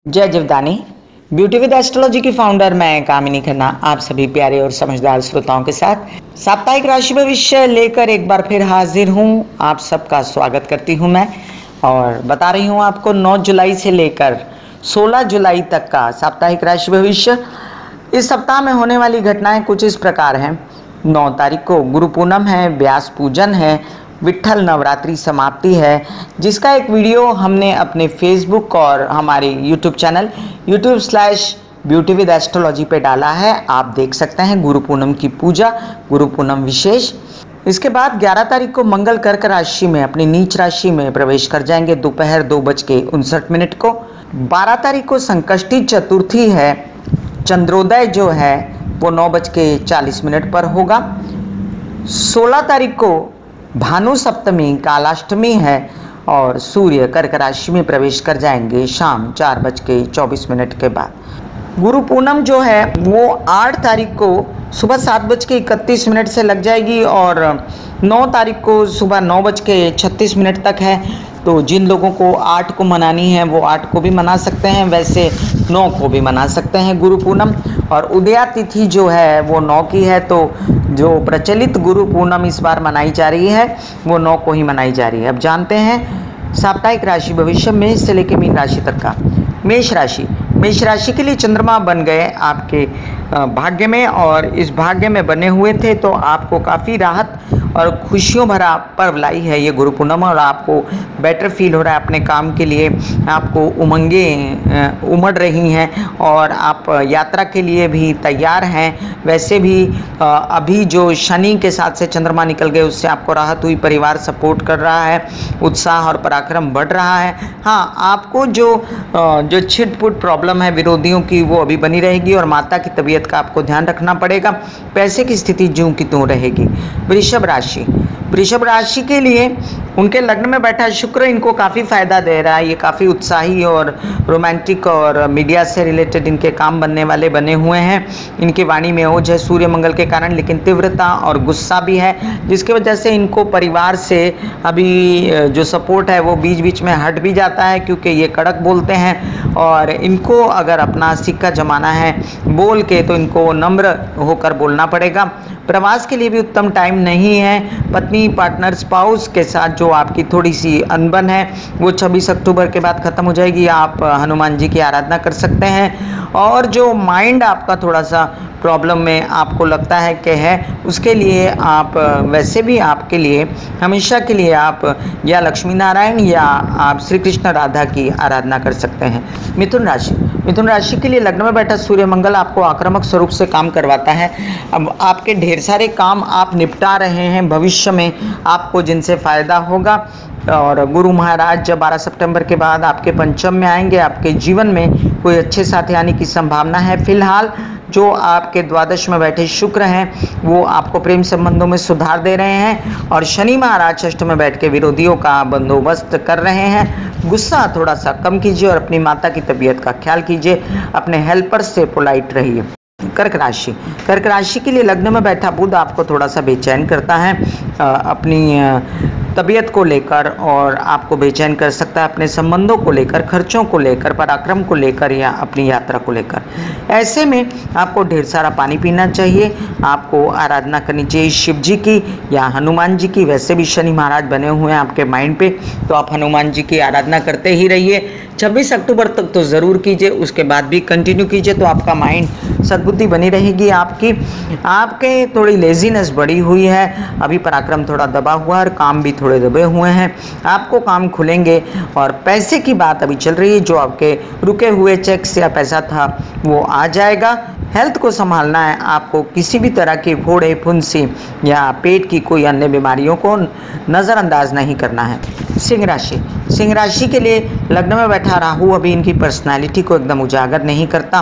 जय Jivdani. Beauty with astrology की founder मैं कामिनी खन्ना आप सभी प्यारे और समझदार श्रोताओं के साथ साप्ताहिक राशि भविष्य लेकर एक बार फिर हाजिर हूं। आप सबका स्वागत करती हूं मैं और बता रही हूं आपको 9 जुलाई से लेकर 16 जुलाई तक का साप्ताहिक राशि भविष्य। इस सप्ताह में होने वाली घटनाएं कुछ इस प्रकार हैं। 9 तारीख को गुरु पूनम है, व्यास पूजन है, विट्ठल नवरात्रि समाप्ति है, जिसका एक वीडियो हमने अपने फेसबुक और हमारे यूट्यूब चैनल YouTube/ब्यूटी विद एस्ट्रोलॉजी पे डाला है। आप देख सकते हैं गुरु पूनम की पूजा, गुरु पूनम विशेष। इसके बाद 11 तारीख को मंगल कर्क राशि में अपनी नीच राशि में प्रवेश कर जाएंगे दोपहर 2:59 को। 12 तारीख को संकष्टी चतुर्थी है, चंद्रोदय जो है वो 9:40 पर होगा। 16 तारीख को भानु सप्तमी कालाष्टमी है और सूर्य कर्क राशि में प्रवेश कर जाएंगे शाम 4:24 के बाद। गुरु पूनम जो है वो 8 तारीख को सुबह 7:31 से लग जाएगी और 9 तारीख को सुबह 9:36 तक है। तो जिन लोगों को 8 को मनानी है वो 8 को भी मना सकते हैं, वैसे 9 को भी मना सकते हैं गुरु पूनम। और उदया तिथि जो है वो 9 की है, तो जो प्रचलित गुरु पूनम इस बार मनाई जा रही है वो 9 को ही मनाई जा रही है। अब जानते हैं साप्ताहिक राशि भविष्य मेष से लेकर मीन राशि तक का। मेष राशि के लिए चंद्रमा बन गए आपके भाग्य में और इस भाग्य में बने हुए थे, तो आपको काफ़ी राहत और खुशियों भरा पर्व लाई है ये गुरु पूनम। और आपको बेटर फील हो रहा है अपने काम के लिए, आपको उमंगें उमड़ रही हैं और आप यात्रा के लिए भी तैयार हैं। वैसे भी अभी जो शनि के साथ से चंद्रमा निकल गए उससे आपको राहत हुई, परिवार सपोर्ट कर रहा है, उत्साह और पराक्रम बढ़ रहा है। हाँ, आपको जो छिटपुट प्रॉब्लम है विरोधियों की वो अभी बनी रहेगी और माता की तबीयत का आपको ध्यान रखना पड़ेगा। पैसे की स्थिति ज्यों की त्यों रहेगी। वृषभ राशि के लिए उनके लग्न में बैठा शुक्र इनको काफ़ी फायदा दे रहा है। ये काफ़ी उत्साही और रोमांटिक और मीडिया से रिलेटेड इनके काम बनने वाले बने हुए हैं। इनकी वाणी में ओज है सूर्य मंगल के कारण, लेकिन तीव्रता और गुस्सा भी है, जिसकी वजह से इनको परिवार से अभी जो सपोर्ट है वो बीच बीच में हट भी जाता है, क्योंकि ये कड़क बोलते हैं और इनको अगर अपना सिक्का जमाना है बोल के तो इनको नम्र होकर बोलना पड़ेगा। प्रवास के लिए भी उत्तम टाइम नहीं है। पत्नी, पार्टनर, स्पाउस के साथ जो आपकी थोड़ी सी अनबन है वो 26 अक्टूबर के बाद ख़त्म हो जाएगी। आप हनुमान जी की आराधना कर सकते हैं और जो माइंड आपका थोड़ा सा प्रॉब्लम में आपको लगता है कि है, उसके लिए आप वैसे भी आपके लिए हमेशा के लिए आप या लक्ष्मी नारायण या आप श्री कृष्ण राधा की आराधना कर सकते हैं। मिथुन राशि के लिए लग्न में बैठा सूर्य मंगल आपको आक्रामक स्वरूप से काम करवाता है। अब आपके ढेर सारे काम आप निपटा रहे हैं भविष्य में आपको जिनसे फ़ायदा होगा। और गुरु महाराज जब 12 सितंबर के बाद आपके पंचम में आएंगे, आपके जीवन में कोई अच्छे साथी आने की संभावना है। फिलहाल जो आपके द्वादश में बैठे शुक्र हैं वो आपको प्रेम संबंधों में सुधार दे रहे हैं और शनि महाराज षष्ठ में बैठ के विरोधियों का बंदोबस्त कर रहे हैं। गुस्सा थोड़ा सा कम कीजिए और अपनी माता की तबीयत का ख्याल कीजिए। अपने हेल्पर से पोलाइट रहिए। कर्क राशि के लिए लग्न में बैठा बुध आपको थोड़ा सा बेचैन करता है अपनी तबीयत को लेकर और आपको बेचैन कर सकता है अपने संबंधों को लेकर, खर्चों को लेकर, पराक्रम को लेकर या अपनी यात्रा को लेकर। ऐसे में आपको ढेर सारा पानी पीना चाहिए। आपको आराधना करनी चाहिए शिव जी की या हनुमान जी की। वैसे भी शनि महाराज बने हुए हैं आपके माइंड पे, तो आप हनुमान जी की आराधना करते ही रहिए। 26 अक्टूबर तक तो ज़रूर कीजिए, उसके बाद भी कंटिन्यू कीजिए, तो आपका माइंड सद्बुद्धि बनी रहेगी। आपके थोड़ी लेजीनेस बढ़ी हुई है, अभी पराक्रम थोड़ा दबा हुआ है और काम भी थोड़े दबे हुए हैं। आपको काम खुलेंगे और पैसे की बात अभी चल रही है, जो आपके रुके हुए चेक्स या पैसा था वो आ जाएगा। हेल्थ को संभालना है आपको, किसी भी तरह की फोड़े, फुंसी या पेट की कोई अन्य बीमारियों को नज़रअंदाज नहीं करना है। सिंह राशि के लिए लग्न में बैठा राहु अभी इनकी पर्सनालिटी को एकदम उजागर नहीं करता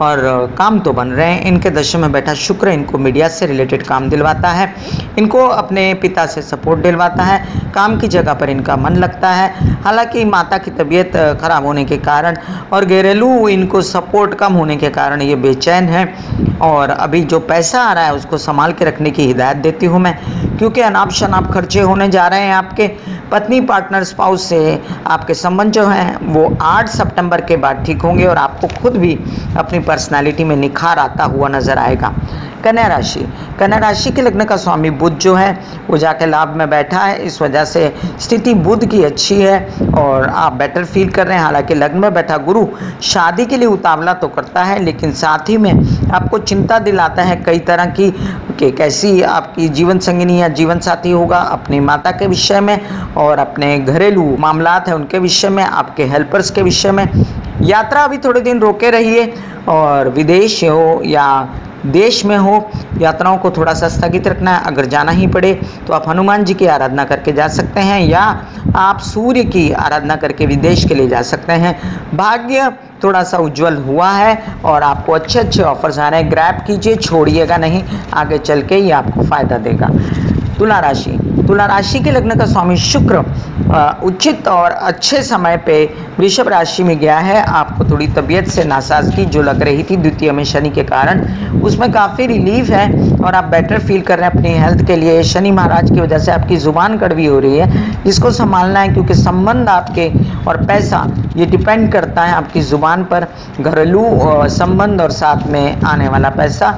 और काम तो बन रहे हैं। इनके दशम में बैठा शुक्र इनको मीडिया से रिलेटेड काम दिलवाता है, इनको अपने पिता से सपोर्ट दिलवाता है, काम की जगह पर इनका मन लगता है। हालांकि माता की तबीयत खराब होने के कारण और घरेलू इनको सपोर्ट कम होने के कारण ये बेचैन हैं। और अभी जो पैसा आ रहा है उसको संभाल के रखने की हिदायत देती हूँ मैं, क्योंकि अनाप शनाप खर्चे होने जा रहे हैं। आपके पत्नी पार्टनर स्पाउस से आपके संबंध जो हैं वो 8 सितंबर के बाद ठीक होंगे और आपको खुद भी अपनी पर्सनालिटी में निखार आता हुआ नजर आएगा। कन्या राशि, कन्या राशि के लग्न का स्वामी बुध जो है वो जाके लाभ में बैठा है, इस वजह से स्थिति बुध की अच्छी है और आप बेटर फील कर रहे हैं। हालांकि लग्न में बैठा गुरु शादी के लिए उतावला तो करता है, लेकिन साथ ही में आपको चिंता दिलाता है कई तरह की कि कैसी आपकी जीवन संगिनी या जीवन साथी होगा, अपनी माता के विषय में और अपने घरेलू मामलात है उनके विषय में, आपके हेल्पर्स के विषय में। यात्रा अभी थोड़े दिन रोके रहिए और विदेश हो या देश में हो, यात्राओं को थोड़ा सा स्थगित रखना है। अगर जाना ही पड़े तो आप हनुमान जी की आराधना करके जा सकते हैं या आप सूर्य की आराधना करके विदेश के लिए जा सकते हैं। भाग्य थोड़ा सा उज्जवल हुआ है और आपको अच्छे अच्छे ऑफर्स आ रहे हैं, ग्रैब कीजिए, छोड़िएगा नहीं, आगे चल के ये आपको फायदा देगा। तुला राशि, तुला राशि के लग्न का स्वामी शुक्र उचित और अच्छे समय पे वृषभ राशि में गया है। आपको थोड़ी तबीयत से नासाजगी जो लग रही थी द्वितीय में शनि के कारण, उसमें काफ़ी रिलीफ है और आप बेटर फील कर रहे हैं अपनी हेल्थ के लिए। शनि महाराज की वजह से आपकी ज़ुबान कड़वी हो रही है, इसको संभालना है क्योंकि संबंध आपके और पैसा ये डिपेंड करता है आपकी ज़ुबान पर। घरेलू संबंध और साथ में आने वाला पैसा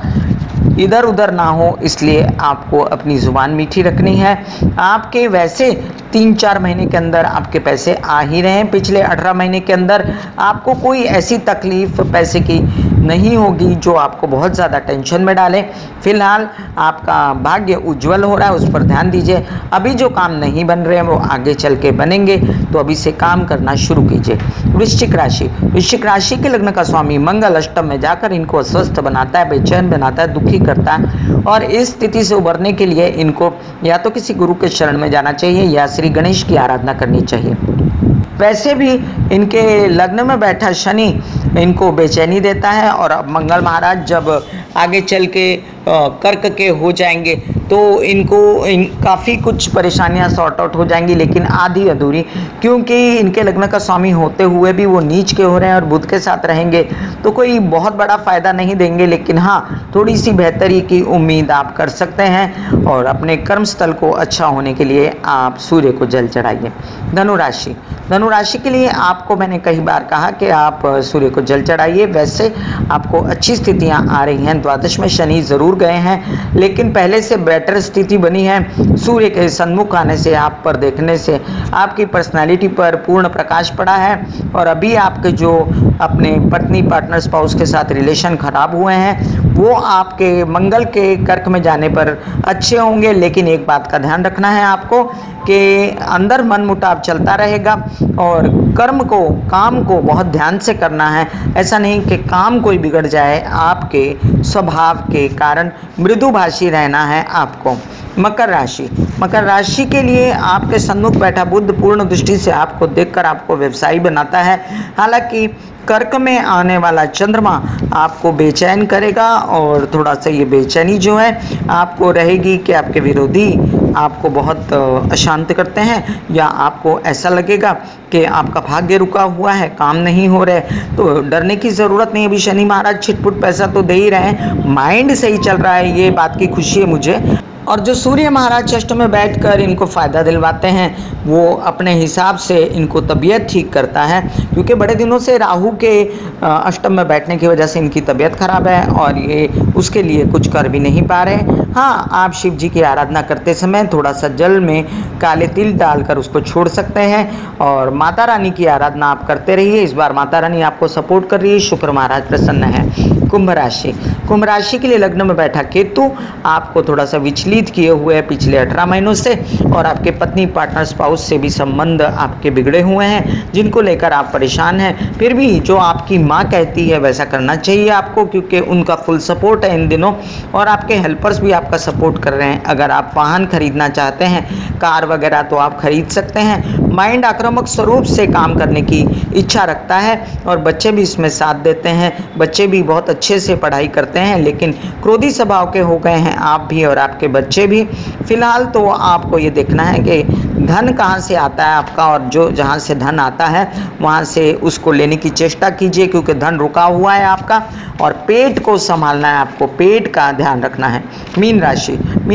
इधर उधर ना हो, इसलिए आपको अपनी ज़ुबान मीठी रखनी है। आपके वैसे 3-4 महीने के अंदर आपके पैसे आ ही रहे हैं। पिछले 18 महीने के अंदर आपको कोई ऐसी तकलीफ पैसे की नहीं होगी जो आपको बहुत ज़्यादा टेंशन में डाले। फिलहाल आपका भाग्य उज्जवल हो रहा है, उस पर ध्यान दीजिए। अभी जो काम नहीं बन रहे हैं वो आगे चल के बनेंगे, तो अभी से काम करना शुरू कीजिए। वृश्चिक राशि, वृश्चिक राशि के लग्न का स्वामी मंगल अष्टम में जाकर इनको अस्वस्थ बनाता है, बेचैन बनाता है, दुखी करता है और इस स्थिति से उबरने के लिए इनको या तो किसी गुरु के शरण में जाना चाहिए या श्री गणेश की आराधना करनी चाहिए। वैसे भी इनके लग्न में बैठा शनि इनको बेचैनी देता है और अब मंगल महाराज जब आगे चल के कर्क के हो जाएंगे तो इनको काफ़ी कुछ परेशानियां सॉर्ट आउट हो जाएंगी, लेकिन आधी अधूरी, क्योंकि इनके लग्न का स्वामी होते हुए भी वो नीच के हो रहे हैं और बुध के साथ रहेंगे तो कोई बहुत बड़ा फ़ायदा नहीं देंगे, लेकिन हाँ थोड़ी सी बेहतरी की उम्मीद आप कर सकते हैं। और अपने कर्मस्थल को अच्छा होने के लिए आप सूर्य को जल चढ़ाइए। धनुराशि, धनुराशि के लिए आपको मैंने कई बार कहा कि आप सूर्य को जल चढ़ाइए। वैसे आपको अच्छी स्थितियां आ रही हैं, द्वादश में शनि जरूर गए हैं लेकिन पहले से बेटर स्थिति बनी है। सूर्य के सन्मुख आने से, आप पर देखने से आपकी पर्सनालिटी पर पूर्ण प्रकाश पड़ा है और अभी आपके जो अपने पत्नी पार्टनर स्पाउस के साथ रिलेशन खराब हुए हैं वो आपके मंगल के कर्क में जाने पर अच्छे होंगे। लेकिन एक बात का ध्यान रखना है आपको कि अंदर मन मुटाव चलता रहेगा और कर्म को, काम को बहुत ध्यान से करना है। ऐसा नहीं कि काम कोई बिगड़ जाए, आपके स्वभाव के कारण मृदुभाषी रहना है आपको। मकर राशि, मकर राशि के लिए आपके सन्मुख बैठा बुध पूर्ण दृष्टि से आपको देखकर आपको व्यवसायी बनाता है। हालांकि कर्क में आने वाला चंद्रमा आपको बेचैन करेगा और थोड़ा सा ये बेचैनी जो है आपको रहेगी कि आपके विरोधी आपको बहुत अशांत करते हैं या आपको ऐसा लगेगा कि आपका भाग्य रुका हुआ है, काम नहीं हो रहे। तो डरने की ज़रूरत नहीं, अभी शनि महाराज छिटपुट पैसा तो दे ही रहे हैं, माइंड सही चल रहा है, ये बात की खुशी है मुझे। और जो सूर्य महाराज अष्टम में बैठकर इनको फ़ायदा दिलवाते हैं वो अपने हिसाब से इनको तबीयत ठीक करता है, क्योंकि बड़े दिनों से राहु के अष्टम में बैठने की वजह से इनकी तबीयत खराब है और ये उसके लिए कुछ कर भी नहीं पा रहे। हाँ, आप शिव जी की आराधना करते समय थोड़ा सा जल में काले तिल डालकर उसको छोड़ सकते हैं और माता रानी की आराधना आप करते रहिए। इस बार माता रानी आपको सपोर्ट कर रही है, शुक्र महाराज प्रसन्न है। कुंभ राशि, कुंभ राशि के लिए लग्न में बैठा केतु आपको थोड़ा सा विचलित किए हुए है पिछले 18 महीनों से और आपके पत्नी पार्टनर स्पाउस से भी संबंध आपके बिगड़े हुए हैं जिनको लेकर आप परेशान हैं। फिर भी जो आपकी माँ कहती है वैसा करना चाहिए आपको, क्योंकि उनका फुल सपोर्ट है इन दिनों और आपके हेल्पर्स भी आपको आपका सपोर्ट कर रहे हैं। अगर आप वाहन खरीदना चाहते हैं, कार वगैरह, तो आप खरीद सकते हैं। माइंड आक्रामक स्वरूप से काम करने की इच्छा रखता है और बच्चे भी इसमें साथ देते हैं। बच्चे भी बहुत अच्छे से पढ़ाई करते हैं, लेकिन क्रोधी स्वभाव के हो गए हैं आप भी और आपके बच्चे भी। फिलहाल तो आपको ये देखना है कि धन कहाँ से आता है आपका, और जो जहाँ से धन आता है वहाँ से उसको लेने की चेष्टा कीजिए, क्योंकि धन रुका हुआ है आपका। और पेट को संभालना है आपको, पेट का ध्यान रखना है। मीन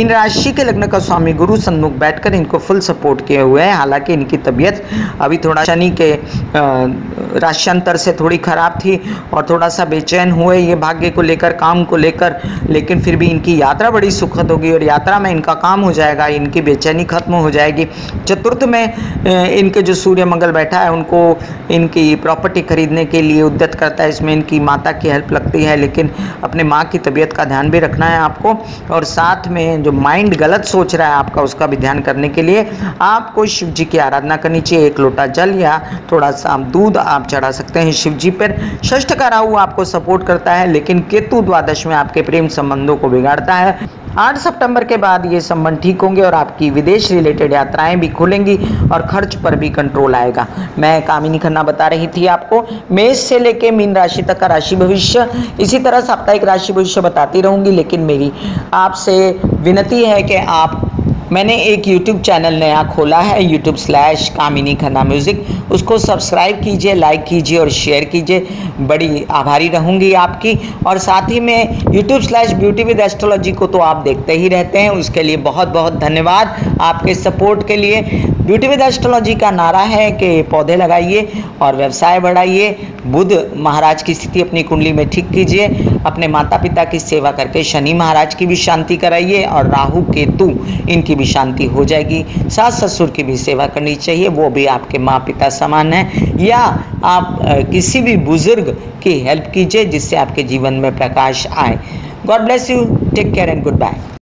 राशि के लग्न का स्वामी गुरु सन्मुख बैठकर इनको फुल सपोर्ट किए हुए हैं। हालांकि इनकी तबीयत अभी थोड़ा शनि के राश्यंतर से थोड़ी खराब थी और थोड़ा सा बेचैन हुए ये भाग्य को लेकर, काम को लेकर, लेकिन फिर भी इनकी यात्रा बड़ी सुखद होगी और यात्रा में इनका काम हो जाएगा, इनकी बेचैनी खत्म हो जाएगी। चतुर्थ में इनके जो सूर्य मंगल बैठा है, उनको इनकी प्रॉपर्टी खरीदने के लिए उद्यत करता है। इसमें इनकी माता की हेल्प लगती है, लेकिन अपने माँ की तबीयत का ध्यान भी रखना है आपको। और साथ में जो माइंड गलत सोच रहा है आपका, उसका भी ध्यान करने के लिए आपको शिव जी की आराधना करनी चाहिए। 1 लोटा जल या थोड़ा सा दूध आप चढ़ा सकते हैं शिव जी पर। षष्ठ का राहु आपको सपोर्ट करता है, लेकिन केतु द्वादश में आपके प्रेम संबंधों को बिगाड़ता है। 8 सितंबर के बाद ये संबंध ठीक होंगे और आपकी विदेश रिलेटेड यात्राएं भी खुलेंगी और खर्च पर भी कंट्रोल आएगा। मैं कामिनी खन्ना बता रही थी आपको मेष से लेके मीन राशि तक का राशि भविष्य। इसी तरह साप्ताहिक राशि भविष्य बताती रहूंगी, लेकिन मेरी आपसे विनती है कि मैंने एक YouTube चैनल नया खोला है, YouTube/कामिनी खन्ना म्यूजिक। उसको सब्सक्राइब कीजिए, लाइक कीजिए और शेयर कीजिए। बड़ी आभारी रहूंगी आपकी। और साथ ही में YouTube/ब्यूटी विद एस्ट्रोलॉजी को तो आप देखते ही रहते हैं, उसके लिए बहुत बहुत धन्यवाद आपके सपोर्ट के लिए। ब्यूटी विद एस्ट्रोलॉजी का नारा है कि पौधे लगाइए और व्यवसाय बढ़ाइए। बुध महाराज की स्थिति अपनी कुंडली में ठीक कीजिए। अपने माता पिता की सेवा करके शनि महाराज की भी शांति कराइए और राहु केतु इनकी भी शांति हो जाएगी। सास ससुर की भी सेवा करनी चाहिए, वो भी आपके माँ पिता समान हैं। या आप किसी भी बुजुर्ग की हेल्प कीजिए, जिससे आपके जीवन में प्रकाश आए। God bless you, take care and good bye.